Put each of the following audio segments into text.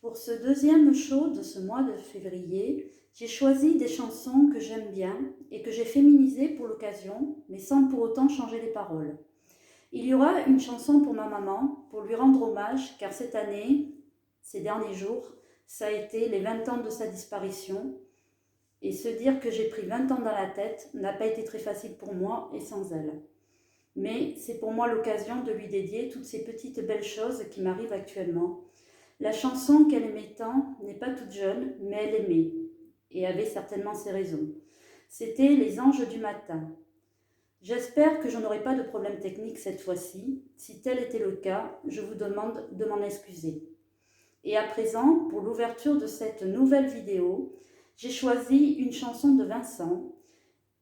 Pour ce deuxième show de ce mois de février, j'ai choisi des chansons que j'aime bien et que j'ai féminisées pour l'occasion, mais sans pour autant changer les paroles. Il y aura une chanson pour ma maman, pour lui rendre hommage, car cette année, ces derniers jours, ça a été les 20 ans de sa disparition. Et se dire que j'ai pris 20 ans dans la tête n'a pas été très facile pour moi et sans elle. Mais c'est pour moi l'occasion de lui dédier toutes ces petites belles choses qui m'arrivent actuellement. La chanson qu'elle aimait tant n'est pas toute jeune, mais elle aimait, et avait certainement ses raisons. C'était Les Anges du matin. J'espère que je n'aurai pas de problème technique cette fois-ci. Si tel était le cas, je vous demande de m'en excuser. Et à présent, pour l'ouverture de cette nouvelle vidéo, j'ai choisi une chanson de Vincent,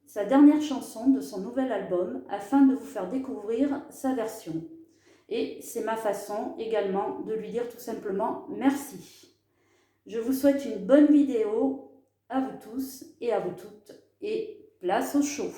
sa dernière chanson de son nouvel album, afin de vous faire découvrir sa version. Et c'est ma façon également de lui dire tout simplement merci. Je vous souhaite une bonne vidéo à vous tous et à vous toutes, et place au show.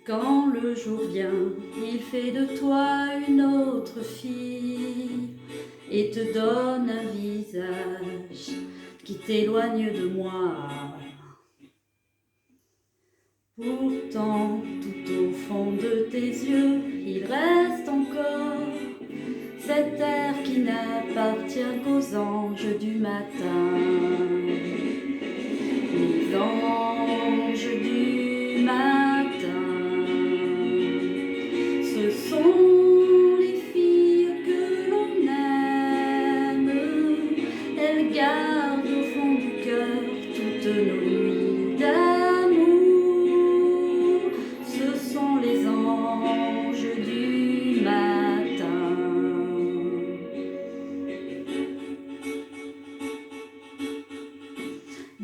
Quand le jour vient, il fait de toi une autre fille et te donne un visage qui t'éloigne de moi. Pourtant, tout au fond de tes yeux, il reste encore cet air qui n'appartient qu'aux anges du matin. Les anges du matin, ce sont les filles que l'on aime. Elles gardent au fond du cœur toutes nos nuits d'amour. Ce sont les anges du matin.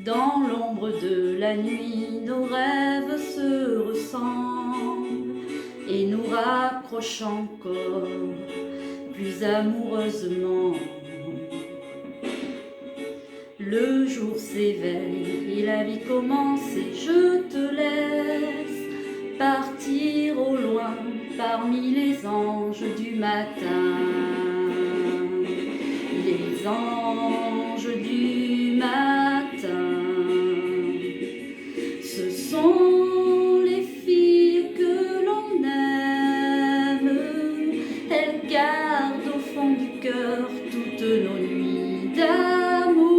Dans l'ombre de la nuit, nos rêves se ressemblent et nous rapprochent encore plus amoureusement. Le jour s'éveille et la vie commence et je te laisse partir au loin parmi les anges du matin. Les anges du matin, ce sont les filles que l'on aime. Elles gardent au fond du cœur toutes nos nuits d'amour.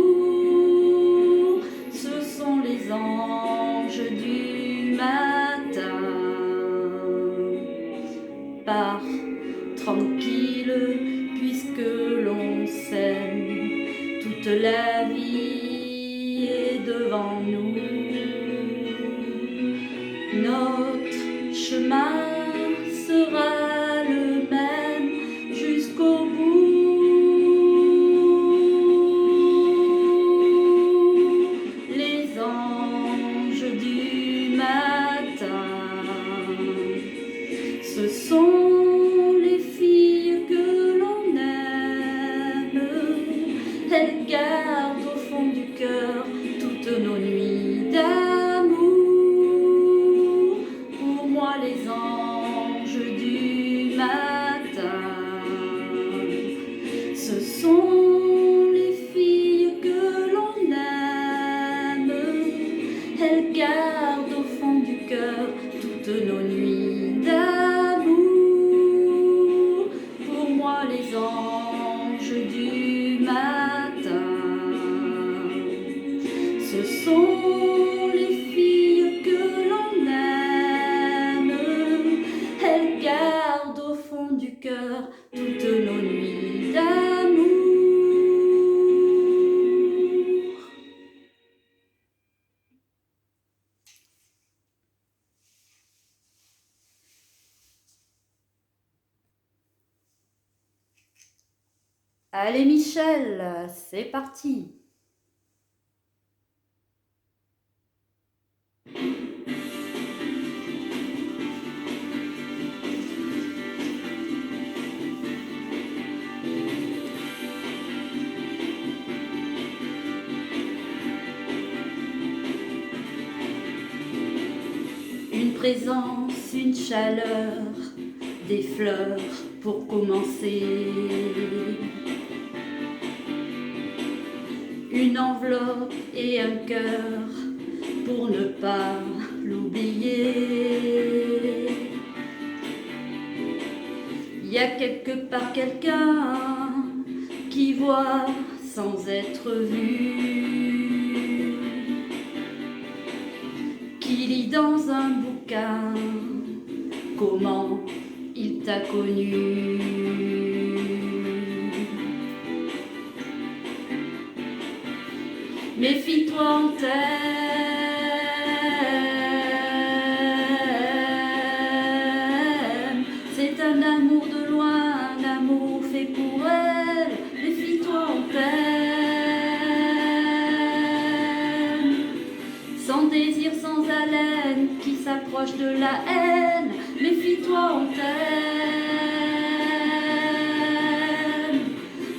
Ce sont les anges du matin. Pars tranquille puisque l'on s'aime, toute la vie est devant nous. Notre chemin sera le même jusqu'au bout. Les anges du matin, ce sont les filles que l'on aime. Elles gardent au fond du cœur toutes nos nuits d'amour. Pour moi les anges du matin, ce sont les filles que l'on aime. Elles gardent au fond du cœur toutes nos nuits d'amour. Pour moi les anges du matin, ce sont les filles que l'on aime. Elles gardent au fond du cœur toutes nos nuits d'amour. Allez Michel, c'est parti. Une présence, une chaleur, des fleurs pour commencer. Une enveloppe et un cœur pour ne pas l'oublier. Il y a quelque part quelqu'un qui voit sans être vu, qui lit dans un bouquin comment il t'a connu. Méfie-toi, on t'aime, c'est un amour de loin, un amour fait pour elle. Méfie-toi, on t'aime, sans désir, sans haleine, qui s'approche de la haine. Méfie-toi, on t'aime,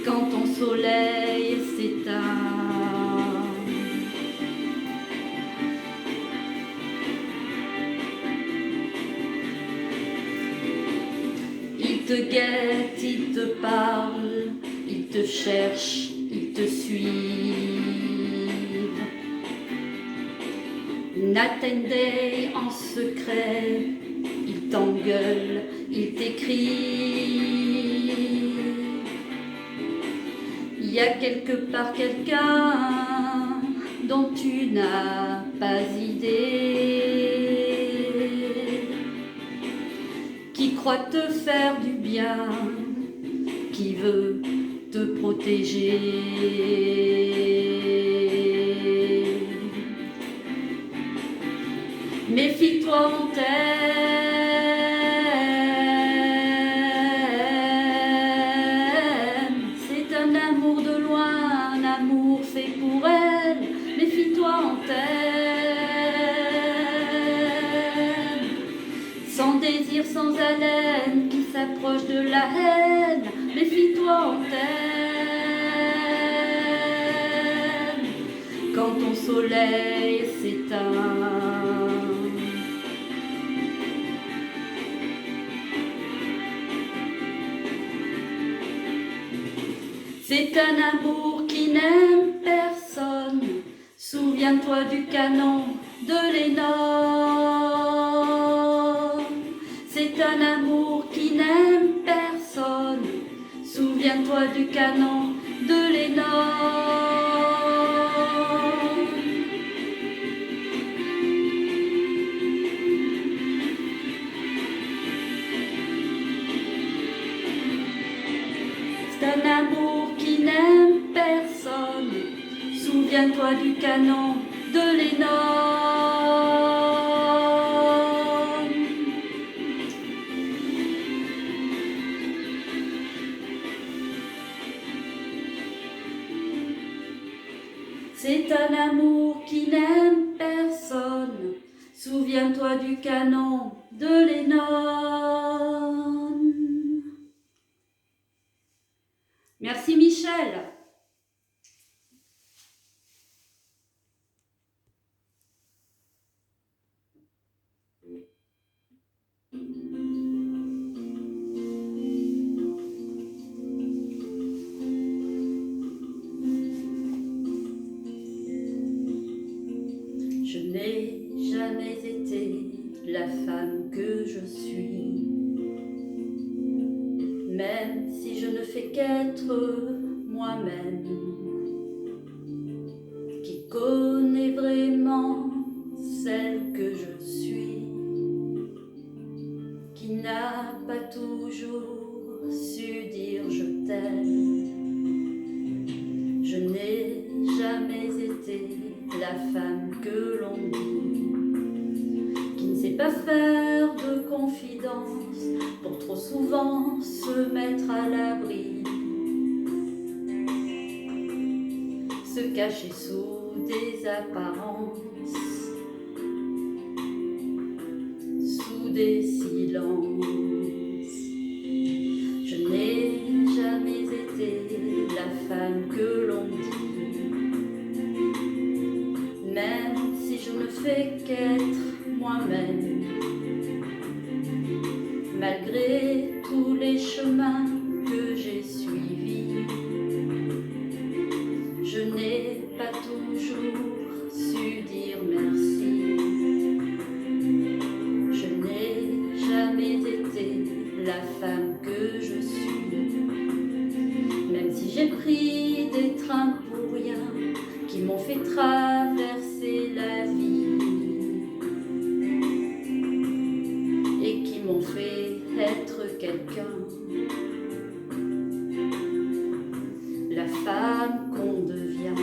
quand ton soleil s'éteint. Il te guette, il te parle, il te cherche, il te suit. Night and day en secret, il t'engueule, il t'écrit. y a quelque part quelqu'un dont tu n'as pas idée, qui croit te faire du bien, qui veut te protéger. Méfie-toi, on t'aime. C'est un amour de loin, un amour fait pour elle. Méfie-toi, on t'aime. Sans désir, sans haleine, qui s'approche de la haine. Méfie-toi, on t'aime. Quand ton soleil s'éteint. C'est un amour qui n'aime personne. Souviens-toi du canon de Lennon. C'est un amour qui n'aime personne. Souviens-toi du canon de Lennon. C'est un amour qui n'aime personne. Souviens-toi du canon de Lennon. C'est un amour qui n'aime personne. Souviens-toi du canon de Lennon. Merci Michel. Je n'ai jamais été la femme que je suis, même si je ne fais qu'être moi-même. Qui connaît vraiment celle que je suis, qui n'a pas toujours su dire je t'aime. Je n'ai jamais été la femme que l'on dit, qui ne sait pas faire de confidence pour trop souvent se mettre à l'abri, se cacher sous des apparences, sous des silences. Je n'ai jamais été la femme que l'on dit, même si je ne fais qu'être moi-même. Malgré tous les chemins que j'ai suivis, je n'ai pas toujours su dire merci. Je n'ai jamais été la femme que je suis, même si j'ai pris des trains pour rien qui m'ont fait traverser la vie et qui m'ont fait être quelqu'un. La femme qu'on devient.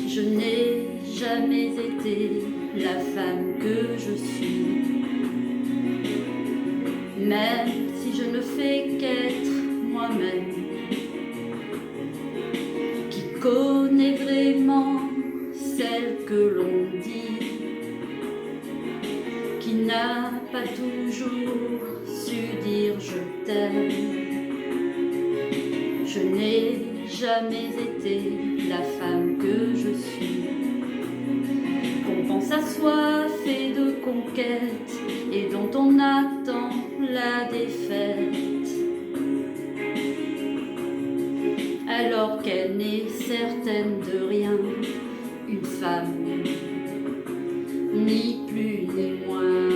Je n'ai jamais été la femme que je suis, même si je ne fais qu'être moi-même. Qui connaît vraiment celle que l'on dit, qui n'a pas toujours su dire je t'aime. Je n'ai jamais été la femme que je suis, qu'on pense assoiffée de conquête et dont on attend la défaite, alors qu'elle n'est certaine de rien, une femme, ni plus ni moins.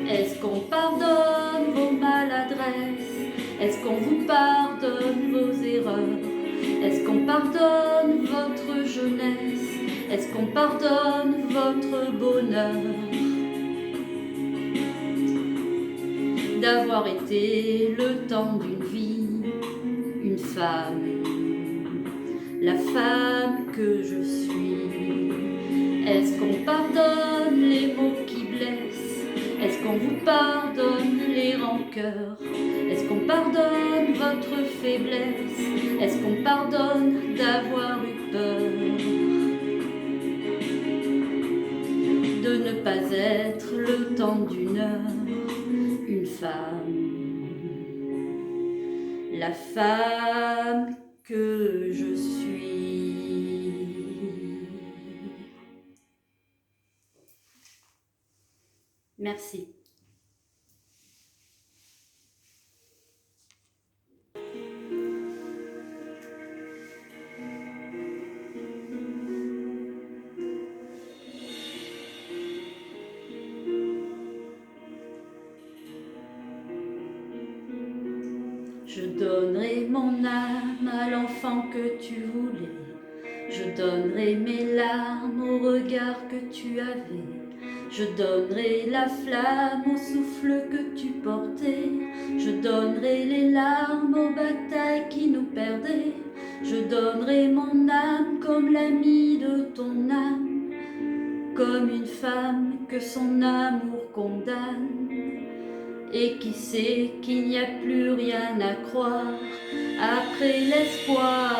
Est-ce qu'on pardonne vos maladresses? Est-ce qu'on vous pardonne vos qu'on pardonne votre jeunesse? Est-ce qu'on pardonne votre bonheur d'avoir été le temps d'une vie une femme, la femme que je suis? Est-ce qu'on pardonne les mots qui blessent? Est-ce qu'on vous pardonne les rancœurs? Est-ce qu'on pardonne votre faiblesse? Est-ce qu'on pardonne d'avoir eu peur de ne pas être le temps d'une heure une femme, la femme que je suis? Merci. Je donnerai mon âme à l'enfant que tu voulais. Je donnerai mes larmes au regard que tu avais. Je donnerai la flamme au souffle que tu portais. Je donnerai les larmes aux batailles qui nous perdaient. Je donnerai mon âme comme l'ami de ton âme, comme une femme que son amour condamne, et qui sait qu'il n'y a plus rien à croire après l'espoir.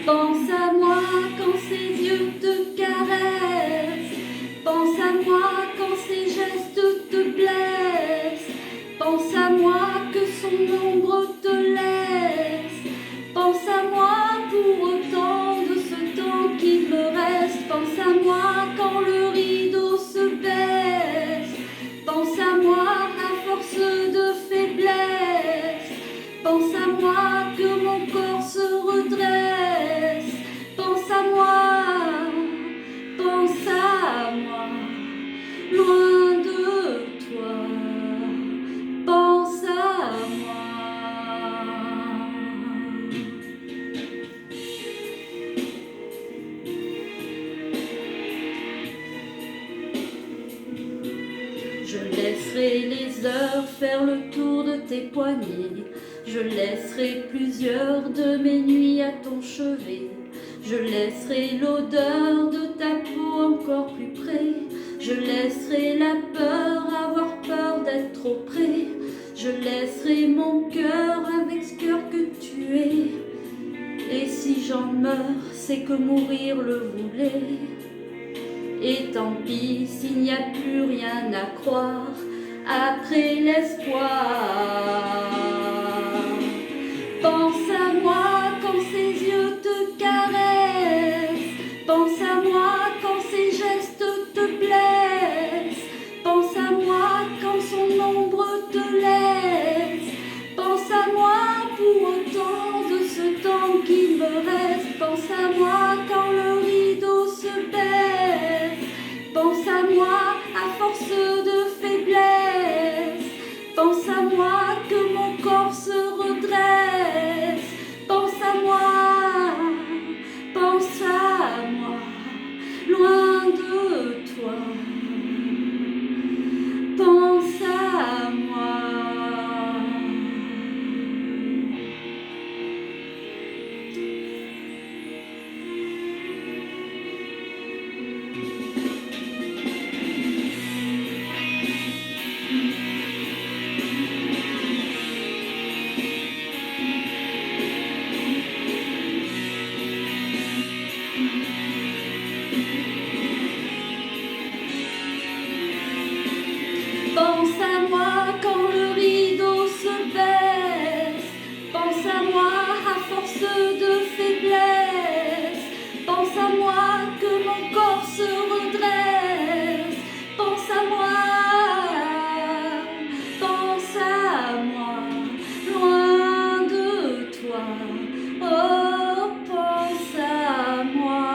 Pense à moi quand ses yeux te caressent, pense à moi quand ses gestes te blessent, pense à moi que son ombre te laisse, pense à moi pour autant de ce temps qu'il me reste, pense à moi quand le rideau se baisse, pense à moi à force de faiblesse, pense à moi que mon corps se redresse, pense à moi, loin de toi, pense à moi. Je laisserai les heures faire le tour de tes poignets. Je laisserai plusieurs de mes nuits à ton chevet. Je laisserai l'odeur de ta peau encore plus près. Je laisserai la peur, avoir peur d'être trop près. Je laisserai mon cœur avec ce cœur que tu es. Et si j'en meurs, c'est que mourir le voulait. Et tant pis s'il n'y a plus rien à croire après l'espoir. Pense à moi quand ses yeux te caressent, pense à moi quand ses gestes te blessent, pense à moi quand son ombre te laisse, pense à moi pour autant de ce temps qu'il me reste, pense à moi quand le rideau se baisse, pense à moi à force de faiblesse, pense à moi que mon corps se redresse, pense à moi, loin de toi, pense à moi. Pense à moi quand le rideau se baisse, pense à moi à force de faiblesse, pense à moi que mon corps se redresse, pense à moi, loin de toi, oh pense à moi.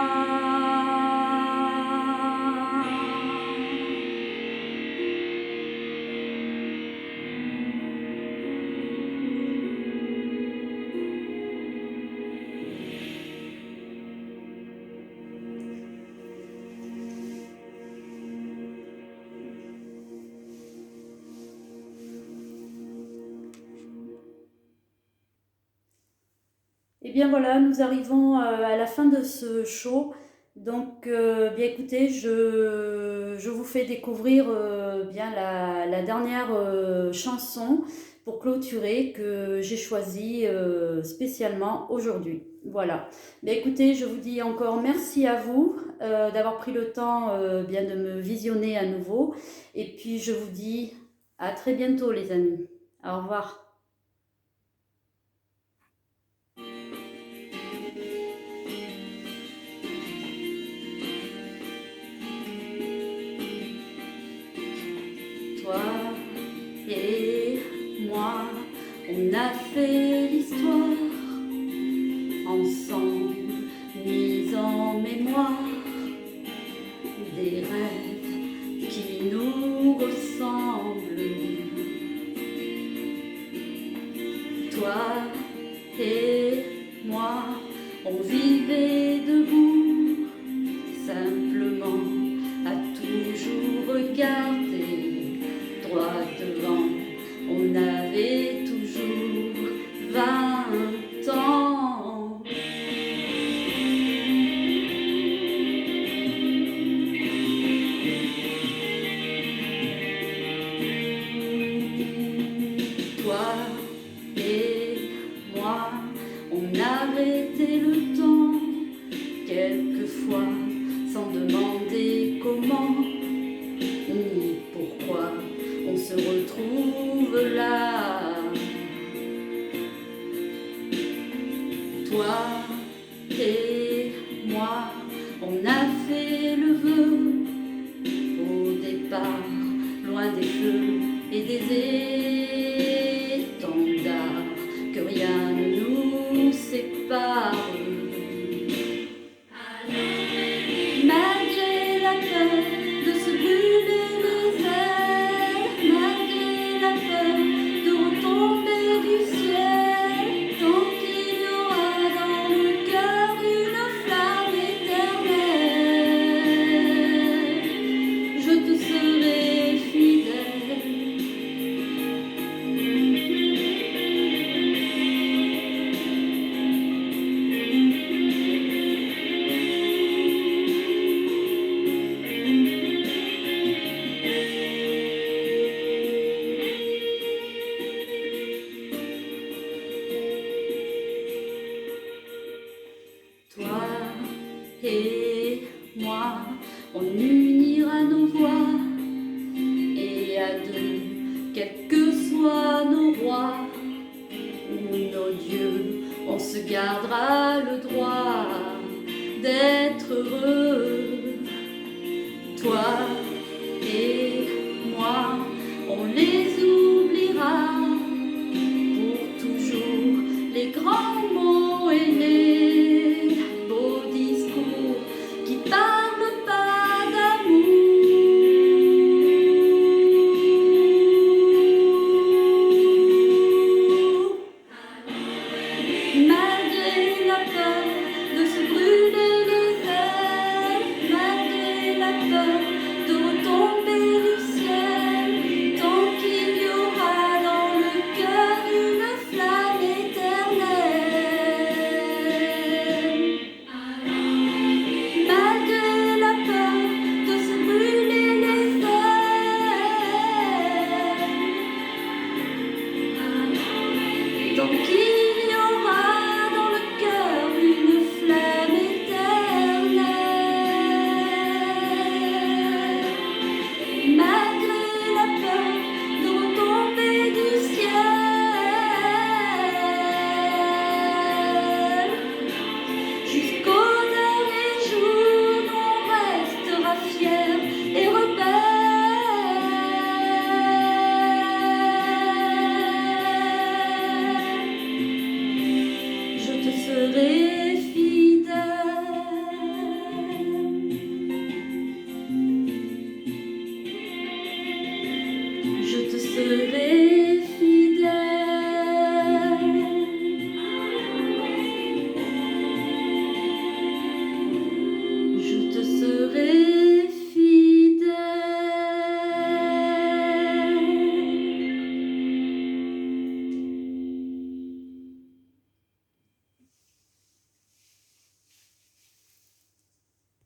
bien voilà, nous arrivons à la fin de ce show. Donc, bien écoutez, je vous fais découvrir bien la dernière chanson pour clôturer que j'ai choisie spécialement aujourd'hui. Voilà. Bien écoutez, je vous dis encore merci à vous d'avoir pris le temps bien de me visionner à nouveau. Et puis, je vous dis à très bientôt, les amis. Au revoir. Toi et moi, on a fait l'histoire ensemble, mis en mémoire des rêves qui nous ressemblent. Toi et moi, on vivait debout, simplement à toujours regarder droit devant. On avait toujours 20 ans. Toi et moi, on arrêtait le temps, quelquefois, sans demander comment ni pourquoi on se retrouve là. Toi et moi, on a fait le vœu au départ, loin des feux et des étendards, que rien ne nous sépare. Malgré la peur de se brûler les ailes, malgré la peur de retomber du ciel, tant qu'il y aura dans le cœur une flamme éternelle, je te serai fidèle. Toi et moi, on unira nos voix, et à deux, quels que soient nos rois ou nos dieux, on se gardera le droit d'être heureux. Toi et moi, on les oubliera pour toujours, les grands mots et les beaux discours qui parlent pas d'amour. Malgré la peur de se brûler les ailes, malgré la peur de retomber du ciel, tant qu'il y aura dans le cœur une flamme éternelle. Malgré la peur de se brûler les ailes, tant qu'il y aura dans le cœur une flamme éternelle. Malgré la peur de retomber du ciel, jusqu'au dernier jour, on restera fiers et rebelles. Je te serai fidèle. Je te serai